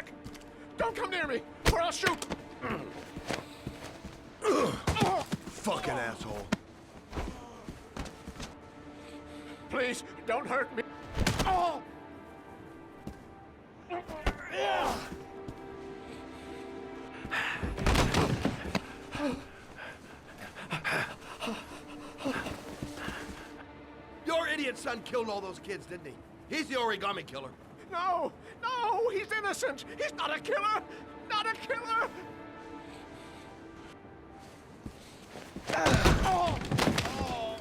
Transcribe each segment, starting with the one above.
back! Don't come near me, or I'll shoot! Fucking asshole. Please, don't hurt me. Oh! Your idiot son killed all those kids, didn't he? He's the origami killer. No! No! He's innocent! He's not a killer! Not a killer! Oh! Oh!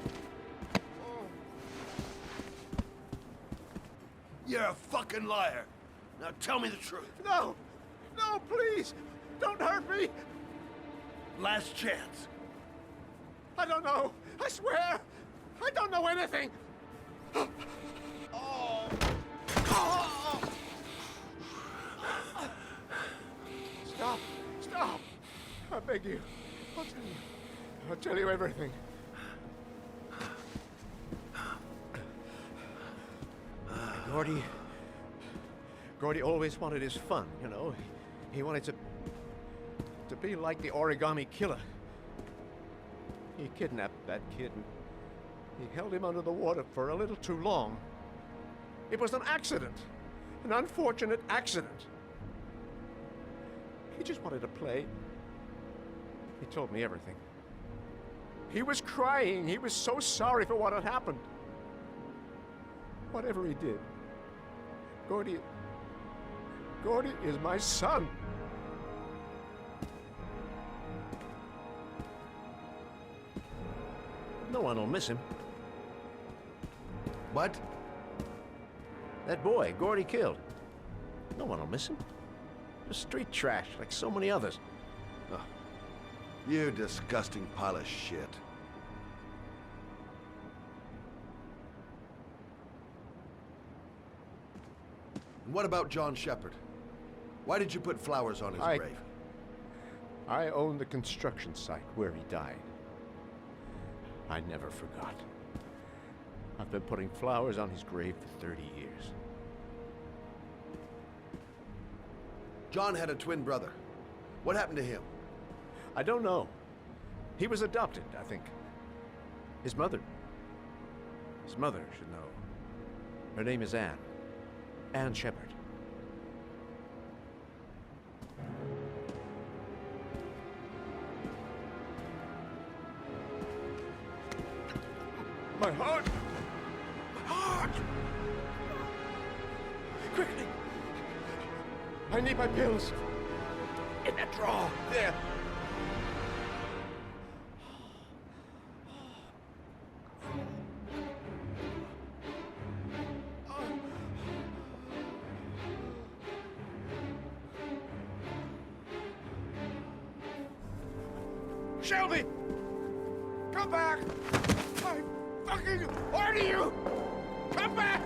You're a fucking liar. Now tell me the truth. No! No, please! Don't hurt me! Last chance. I don't know! I swear! I don't know anything! Oh! Oh! Stop! Stop! I beg you. I'll tell you. I'll tell you everything. Gordy always wanted his fun, you know. He wanted to be like the origami killer. He kidnapped that kid and he held him under the water for a little too long. It was an accident. An unfortunate accident. He just wanted to play. He told me everything. He was crying. He was so sorry for what had happened. Whatever he did, Gordy is my son. No one will miss him. What? That boy, Gordy killed. No one will miss him. Just street trash, like so many others. Oh, you disgusting pile of shit. And what about John Shepard? Why did you put flowers on his grave? I own the construction site where he died. I never forgot. I've been putting flowers on his grave for 30 years. John had a twin brother. What happened to him? I don't know. He was adopted, I think. His mother should know. Her name is Anne. Anne Shepard. My heart! My heart! Quickly! I need my pills. In that drawer. There. Shelby! Come back! I fucking order you! Come back!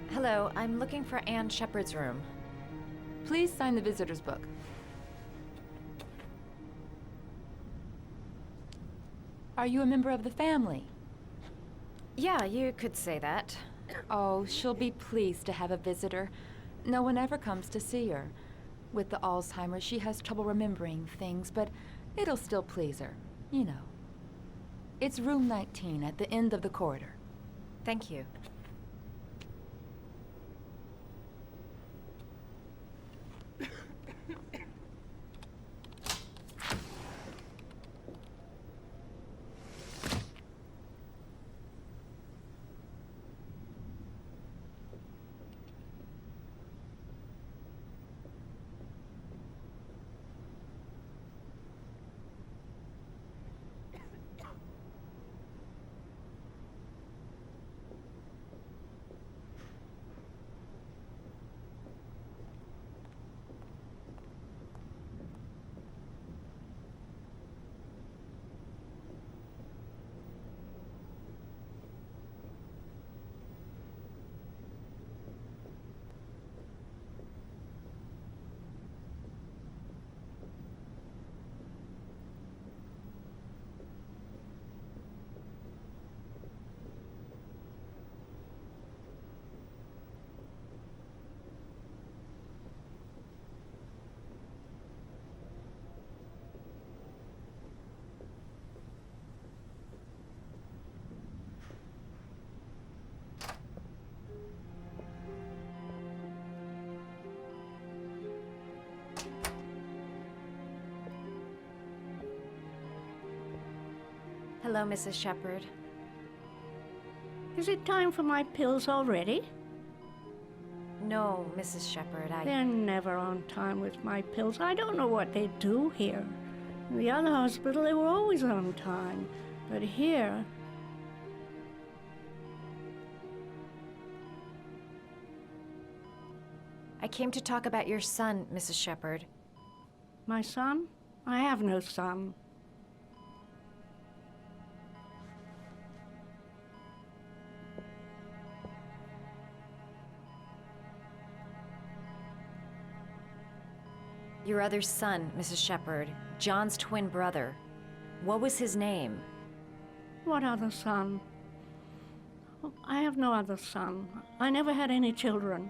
Hello, I'm looking for Anne Shepard's room. Please sign the visitor's book. Are you a member of the family? Yeah, you could say that. Oh, she'll be pleased to have a visitor. No one ever comes to see her. With the Alzheimer's, she has trouble remembering things, but it'll still please her, you know. It's room 19 at the end of the corridor. Thank you. Hello, Mrs. Shepherd. Is it time for my pills already? No, Mrs. Shepherd, They're never on time with my pills. I don't know what they do here. In the other hospital, they were always on time. But here... I came to talk about your son, Mrs. Shepherd. My son? I have no son. Your other son, Mrs. Shepherd, John's twin brother. What was his name? What other son? Oh, I have no other son. I never had any children.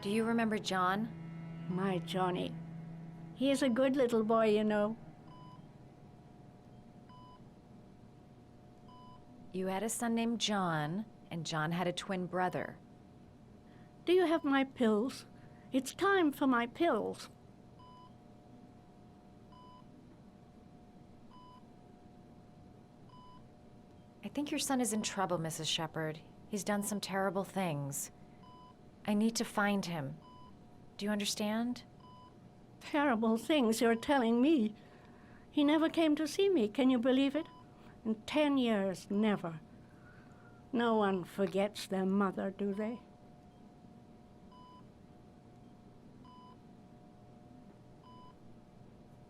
Do you remember John? My Johnny. He is a good little boy, you know. You had a son named John, and John had a twin brother. Do you have my pills? It's time for my pills. I think your son is in trouble, Mrs. Shepherd. He's done some terrible things. I need to find him. Do you understand? Terrible things you're telling me. He never came to see me, can you believe it? In 10 years, never. No one forgets their mother, do they?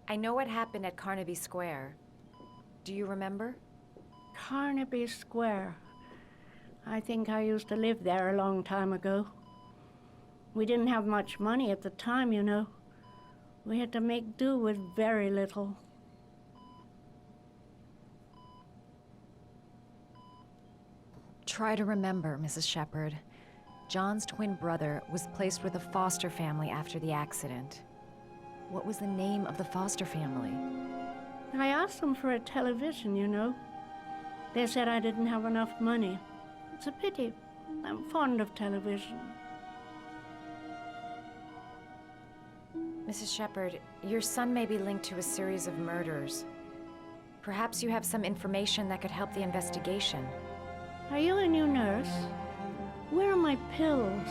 I know what happened at Carnaby Square. Do you remember? Carnaby Square. I think I used to live there a long time ago. We didn't have much money at the time, you know. We had to make do with very little. Try to remember, Mrs. Shepherd. John's twin brother was placed with a foster family after the accident. What was the name of the foster family? I asked them for a television, you know. They said I didn't have enough money. It's a pity. I'm fond of television. Mrs. Shepherd, your son may be linked to a series of murders. Perhaps you have some information that could help the investigation. Are you a new nurse? Where are my pills?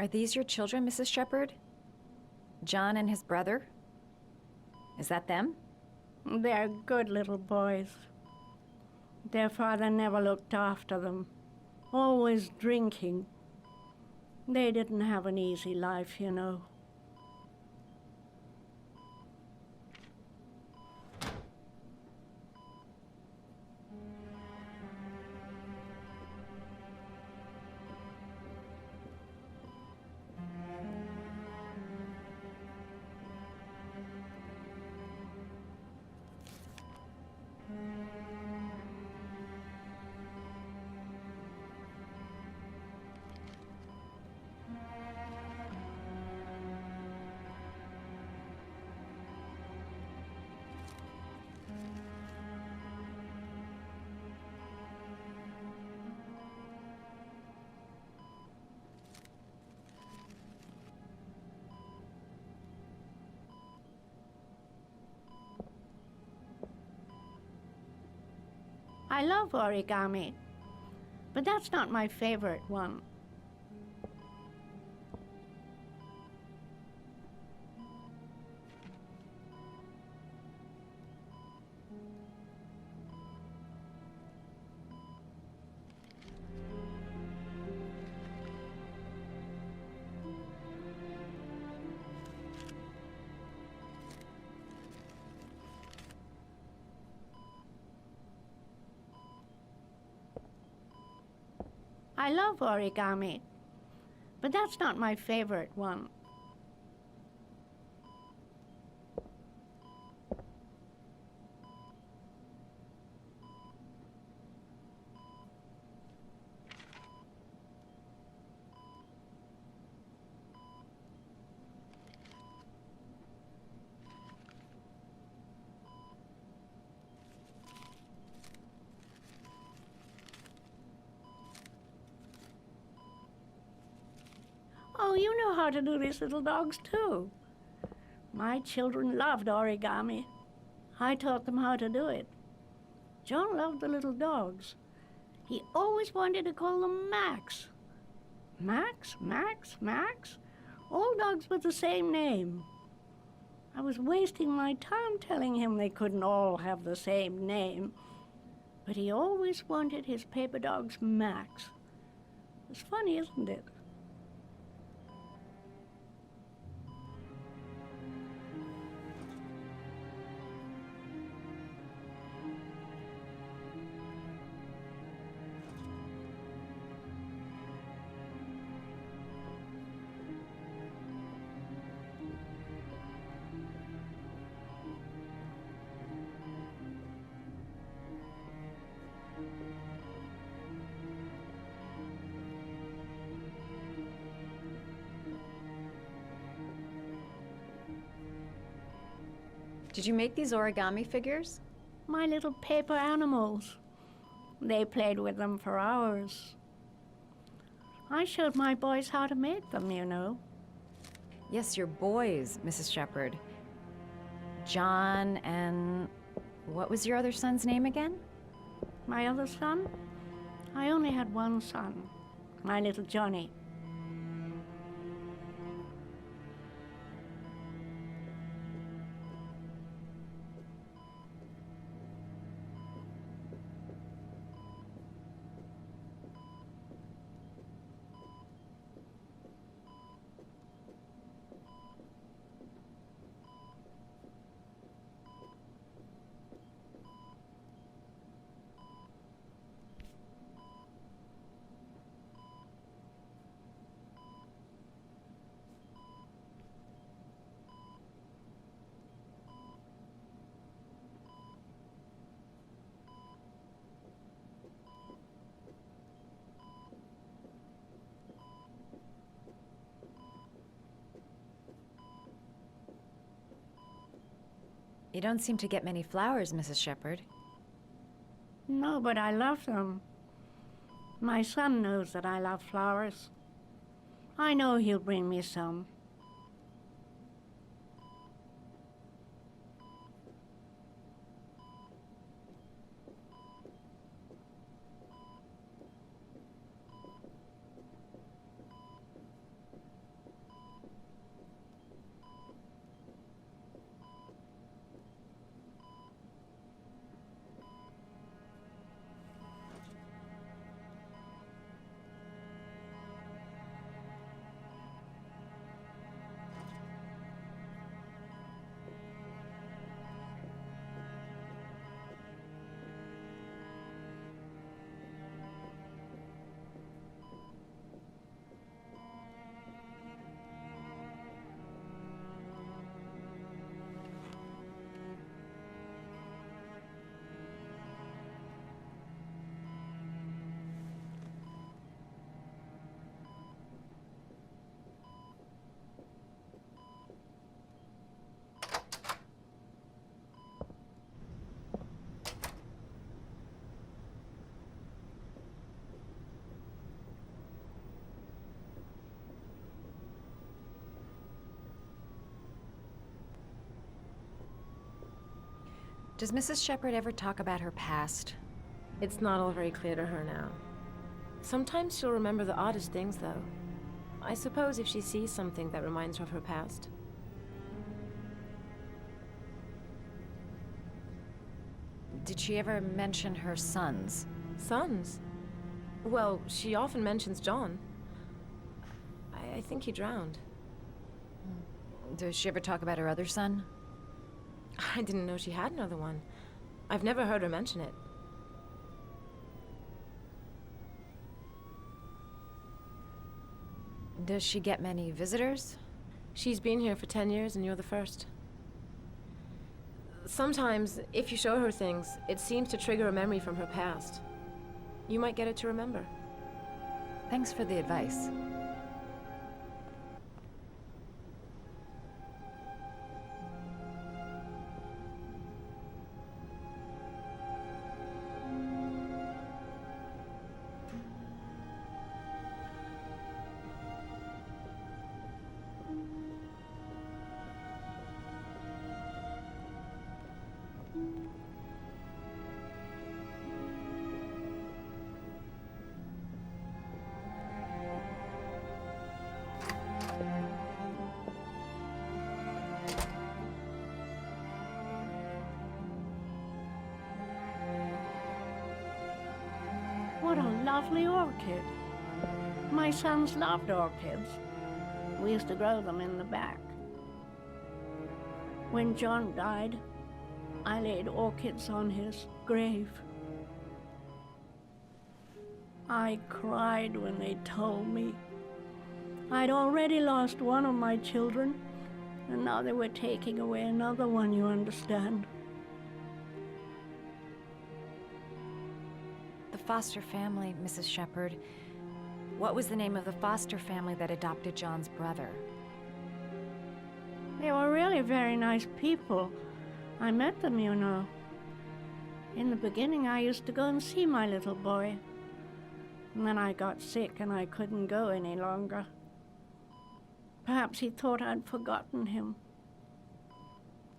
Are these your children, Mrs. Shepherd? John and his brother? Is that them? They're good little boys. Their father never looked after them. Always drinking. They didn't have an easy life, you know. I love origami, but that's not my favorite one. I love origami, But that's not my favorite one. Oh, you know how to do these little dogs, too. My children loved origami. I taught them how to do it. John loved the little dogs. He always wanted to call them Max. Max, Max, Max? All dogs with the same name. I was wasting my time telling him they couldn't all have the same name. But he always wanted his paper dogs Max. It's funny, isn't it? Did you make these origami figures? My little paper animals. They played with them for hours. I showed my boys how to make them, you know. Yes, your boys, Mrs. Shepherd. John and... what was your other son's name again? My other son? I only had one son, my little Johnny. You don't seem to get many flowers, Mrs. Shepherd. No, but I love them. My son knows that I love flowers. I know he'll bring me some. Does Mrs. Shepherd ever talk about her past? It's not all very clear to her now. Sometimes she'll remember the oddest things, though. I suppose if she sees something that reminds her of her past. Did she ever mention her sons? Sons? Well, she often mentions John. I think he drowned. Does she ever talk about her other son? I didn't know she had another one. I've never heard her mention it. Does she get many visitors? She's been here for 10 years and you're the first. Sometimes, if you show her things, it seems to trigger a memory from her past. You might get her to remember. Thanks for the advice. What a lovely orchid. My sons loved orchids. We used to grow them in the back. When John died, I laid orchids on his grave. I cried when they told me. I'd already lost one of my children, and now they were taking away another one, you understand. The foster family, Mrs. Shepherd. What was the name of the foster family that adopted John's brother? They were really very nice people. I met them, you know. In the beginning, I used to go and see my little boy. And then I got sick and I couldn't go any longer. Perhaps he thought I'd forgotten him.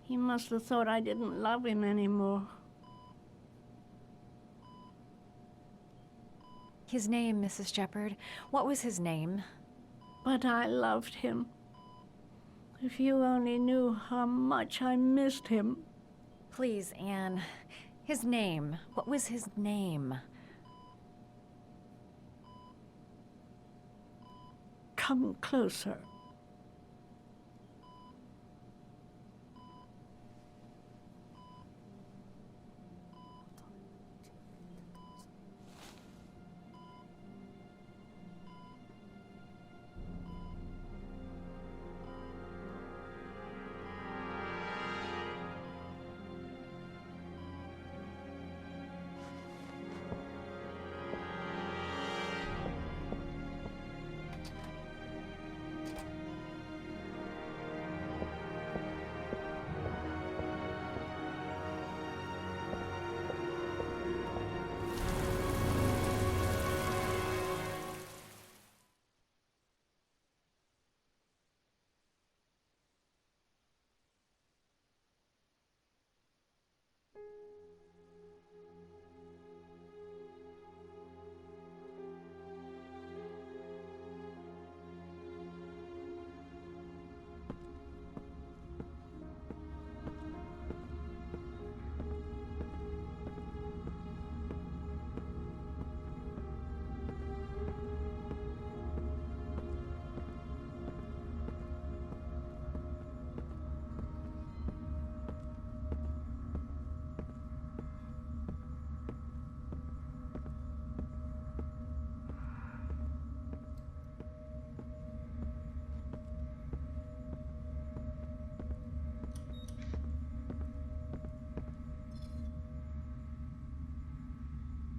He must have thought I didn't love him anymore. His name, Mrs. Shepherd. What was his name? But I loved him. If you only knew how much I missed him. Please, Anne. His name. What was his name? Come closer.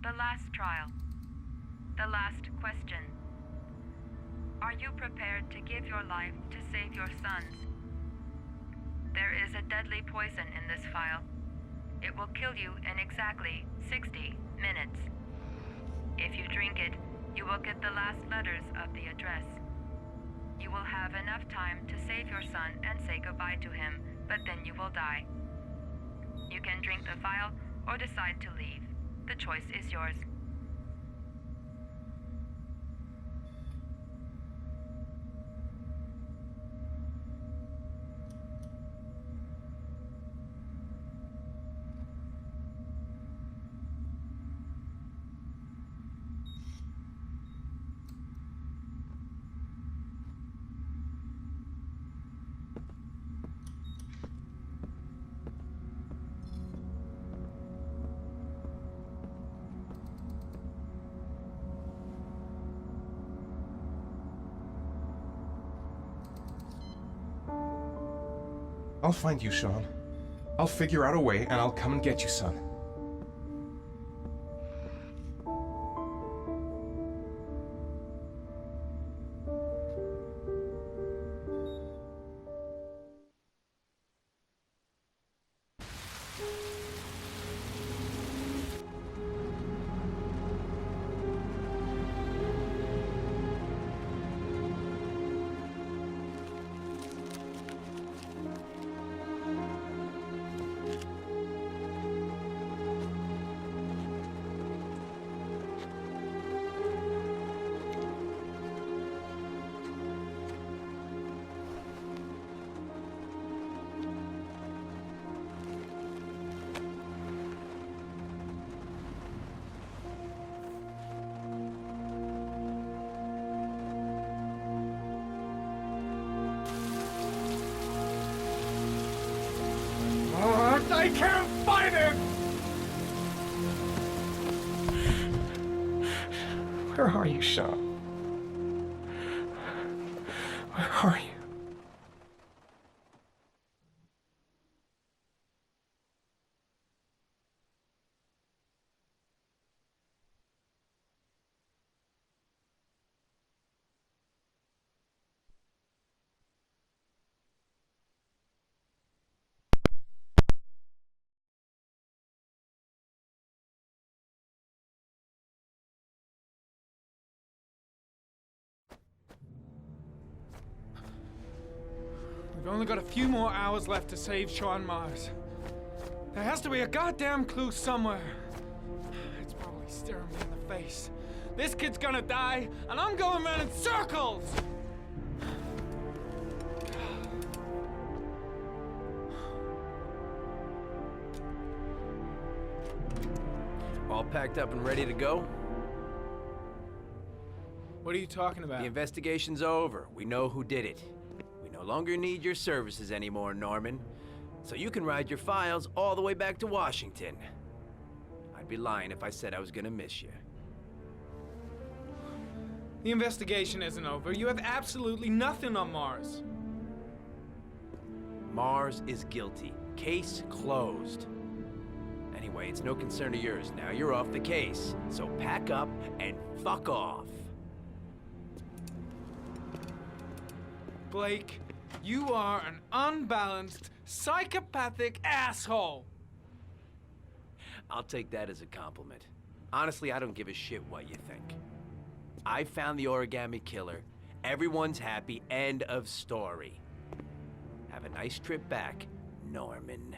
The last trial. The last question. Are you prepared to give your life to save your sons? There is a deadly poison in this vial. It will kill you in exactly 60 minutes. If you drink it, you will get the last letters of the address. You will have enough time to save your son and say goodbye to him, but then you will die. You can drink the vial or decide to leave. The choice is yours. I'll find you, Sean. I'll figure out a way, and I'll come and get you, son. I can't find it! Where are you, Sean? Where are you? We've only got a few more hours left to save Sean Mars. There has to be a goddamn clue somewhere. It's probably staring me in the face. This kid's gonna die, and I'm going around in circles! All packed up and ready to go? What are you talking about? The investigation's over. We know who did it. We no longer need your services anymore, Norman. So you can ride your files all the way back to Washington. I'd be lying if I said I was gonna miss you. The investigation isn't over. You have absolutely nothing on Mars. Mars is guilty. Case closed. Anyway, it's no concern of yours now. You're off the case. So pack up and fuck off. Blake, you are an unbalanced, psychopathic asshole! I'll take that as a compliment. Honestly, I don't give a shit what you think. I found the origami killer. Everyone's happy. End of story. Have a nice trip back, Norman.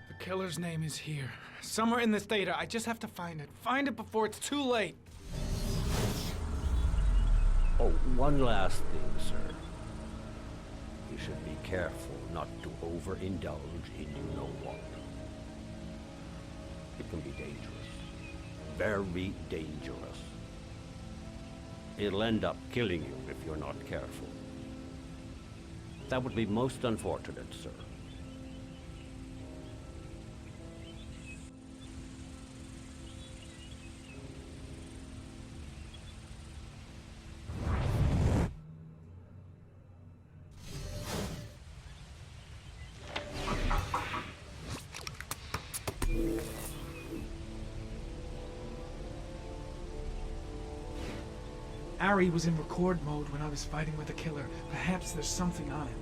The killer's name is here. Somewhere in this data. I just have to find it. Find it before it's too late. Oh, one last thing, sir. You should be careful not to overindulge in you know what. It can be dangerous. Very dangerous. It'll end up killing you if you're not careful. That would be most unfortunate, sir. Ari was in record mode when I was fighting with the killer. Perhaps there's something on it.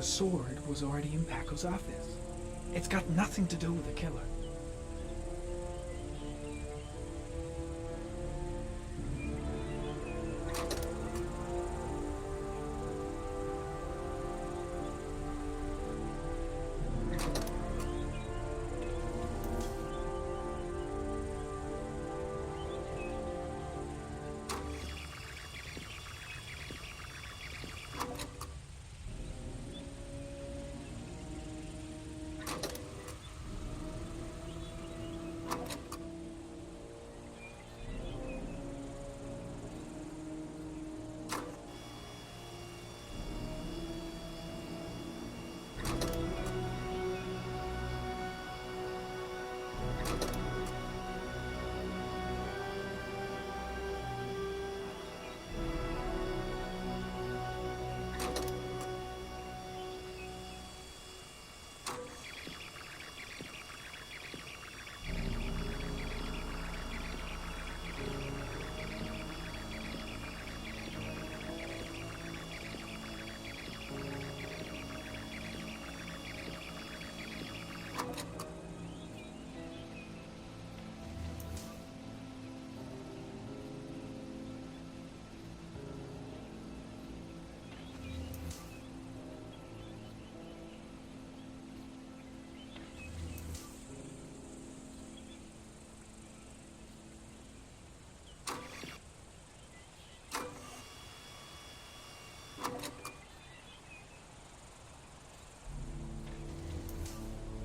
The sword was already in Paco's office. It's got nothing to do with the killer.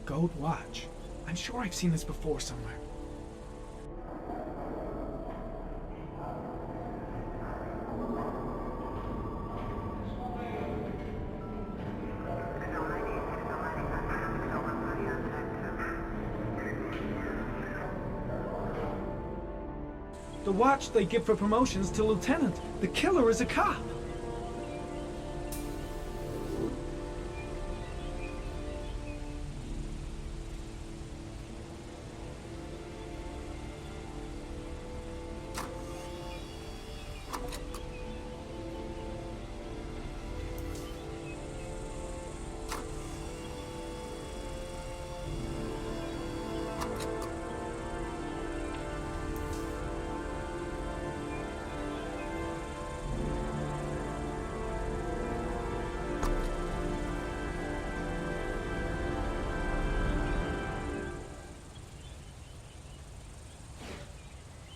Gold watch. I'm sure I've seen this before somewhere. The watch they give for promotions to lieutenant. The killer is a cop.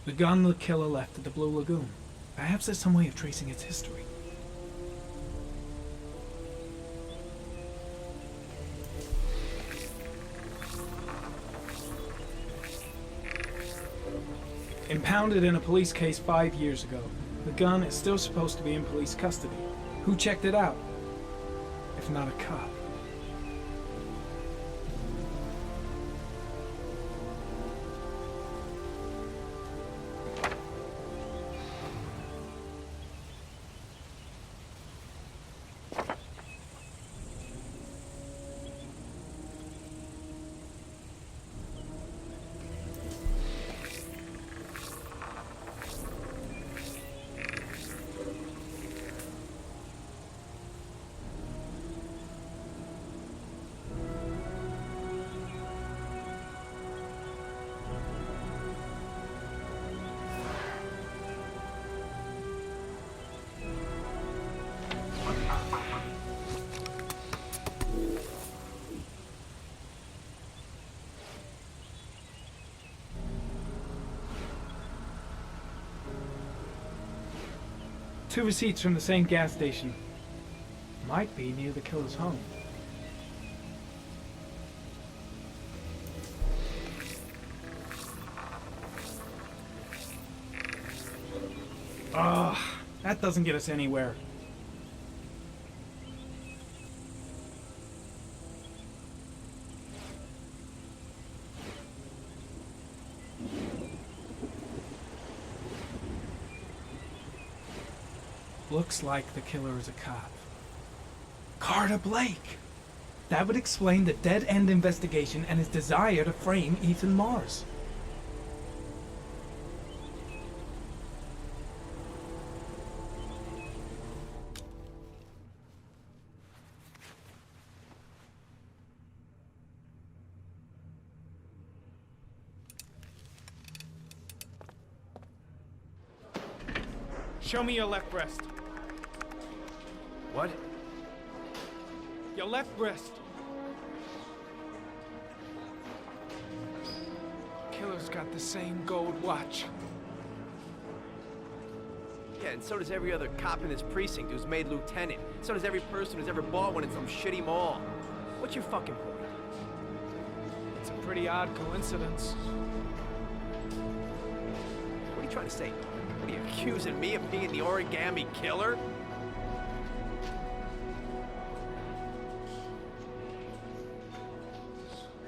The gun the killer left at the Blue Lagoon. Perhaps there's some way of tracing its history. Impounded in a police case 5 years ago, the gun is still supposed to be in police custody. Who checked it out? If not a cop. Two receipts from the same gas station. Might be near the killer's home. Ugh, that doesn't get us anywhere. Looks like the killer is a cop. Carter Blake! That would explain the dead-end investigation and his desire to frame Ethan Mars. Show me your left breast. What? Your left breast. Killer's got the same gold watch. Yeah, and so does every other cop in this precinct who's made lieutenant. So does every person who's ever bought one in some shitty mall. What's your fucking point? It's a pretty odd coincidence. What are you trying to say? What are you accusing me of being the origami killer?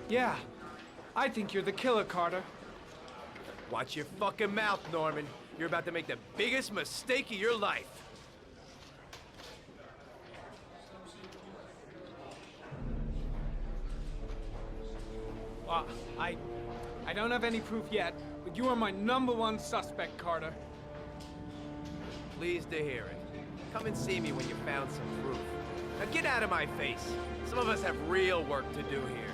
Yeah, I think you're the killer, Carter. Watch your fucking mouth, Norman. You're about to make the biggest mistake of your life. I don't have any proof yet, but you are my #1 suspect, Carter. Pleased to hear it. Come and see me when you found some proof. Now get out of my face. Some of us have real work to do here.